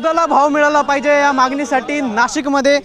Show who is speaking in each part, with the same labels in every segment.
Speaker 1: दुधाला भाव मिळाला पाहिजे या मागणीसाठी नाशिकमध्ये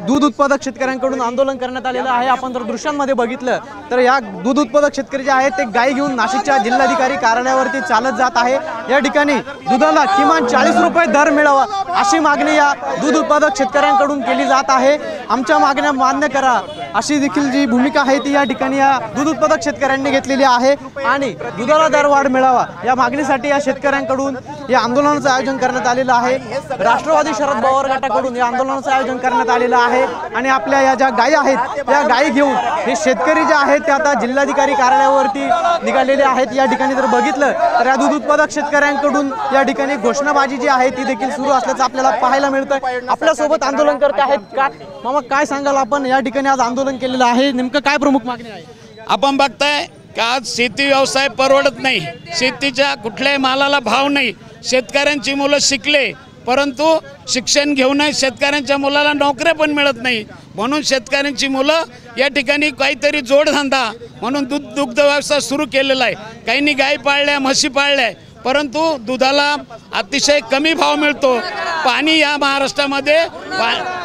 Speaker 1: दूध उत्पादक शेतकऱ्यांकडून आंदोलन करण्यात आलेलं आहे। आपण जर दृश्यांमध्ये बघितलं तर या दूध उत्पादक शेतकरी जे आहेत ते गाय घेऊन नाशिकच्या जिल्हाधिकारी कार्यालयावरती चालत जात आहे। या ठिकाणी दुधाला किमान 40 रुपये दर मिळावा अशी मागणी या दूध उत्पादक शेतकऱ्यांकडून केली जात आहे। आमच्या मागण्या मान्य करा अशी देखील जी भूमिका आहे ती या ठिकाणी या दूध उत्पादक शेतकऱ्यांनी घेतलेली आहे आणि दुधाला दरवाढ मिळावा या मागणीसाठी या शेतकऱ्यांकडून या आंदोलनाचं आयोजन करण्यात आलेलं आहे। राष्ट्रवादी शरद पवार गटाकडून या आंदोलनाचं आयोजन करण्यात आलेलं आहे आणि आपल्या या ज्या गायी आहेत त्या गायी घेऊन हे शेतकरी जे आहेत ते आता जिल्हाधिकारी कार्यालयावरती निघालेले आहेत। या ठिकाणी जर बघितलं तर या दूध उत्पादक शेतकऱ्यांकडून या ठिकाणी घोषणाबाजी जी आहे ती देखील सुरू असल्याचं आपल्याला पाहायला मिळतंय। आपल्यासोबत आंदोलन करते आहेत का मामा, काय सांगाल आपण या ठिकाणी आज आंदोलन केलेलं आहे, नेमकं काय प्रमुख मागणी आहे?
Speaker 2: आपण बघताय का आज शेती व्यवसाय परवडत नाही, शेतीच्या कुठल्याही मालाला भाव नाही। शेतकऱ्यांची मुलं शिकले परंतु शिक्षण घेऊनही शेतकऱ्यांच्या मुलाला नोकऱ्या पण मिळत नाही, म्हणून शेतकऱ्यांची मुलं या ठिकाणी काहीतरी जोडधंदा म्हणून दुग्ध व्यवसाय सुरू केलेला आहे। काहींनी गाय पाळल्या, म्हशी पाळल्या, परंतु दुधाला अतिशय कमी भाव मिळतो। पाणी या महाराष्ट्रामध्ये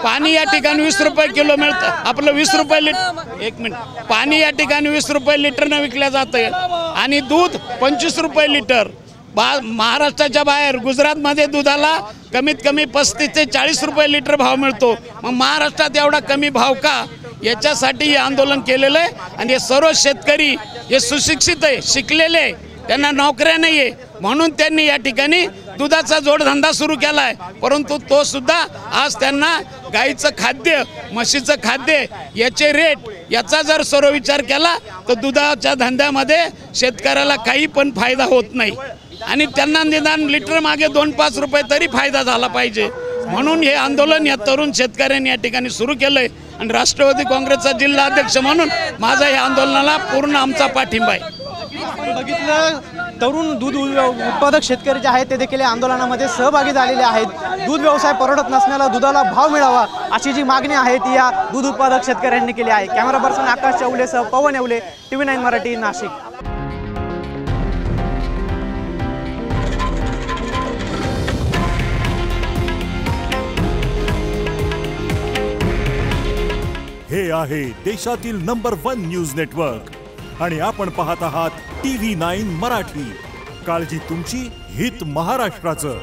Speaker 2: पाणी या ठिकाणी 20 रुपये किलो मिळतं, आपलं 20 रुपये लिटर, एक मिनिट, पाणी या ठिकाणी 20 रुपये लिटरनं विकल्या जातं आणि दूध 25 रुपये लिटर। महाराष्ट्राच्या बाहेर गुजरातमध्ये दुधाला कमीत कमी 35 ते 40 रुपये लिटर भाव मिळतो, मग महाराष्ट्रात एवढा कमी भाव का? याच्यासाठी हे आंदोलन केलेलं आहे आणि हे सर्व शेतकरी हे सुशिक्षित आहे, शिकलेले आहे, त्यांना नोकऱ्या नाही आहे, म्हणून त्यांनी या ठिकाणी दुधाचा जोडधंदा सुरू केला आहे। परंतु तो सुद्धा आज त्यांना गाईचं खाद्य, म्हशीचं खाद्य याचे रेट याचा जर सर्व विचार केला तर दुधाच्या धंद्यामध्ये शेतकऱ्याला काही पण फायदा होत नाही आणि त्यांना निदान लिटर मागे 2-5 रुपये तरी फायदा झाला पाहिजे, म्हणून हे आंदोलन या तरुण शेतकऱ्यांनी या ठिकाणी सुरू केलंय आणि राष्ट्रवादी काँग्रेसचा जिल्हा अध्यक्ष म्हणून माझा या आंदोलनाला पूर्ण आमचा पाठिंबा आहे।
Speaker 1: बघितलं तरुण दूध उत्पादक शेतकरी जे आहेत ते देखील आंदोलनामध्ये सहभागी झालेले आहेत। दूध व्यवसाय परवडत नसण्याला दुधाला भाव मिळावा अशी जी मागणी आहे ती या दूध उत्पादक शेतकऱ्यांनी केली आहे। कॅमेरा पर्सन आकाश चौलेसह पवन येवले, TV9 मराठी, नाशिक।
Speaker 3: हे आहे देशातील नंबर 1 न्यूज नेटवर्क आणि आपण पाहत आहात TV9 मराठी। काळजी तुमची, हित महाराष्ट्राचं।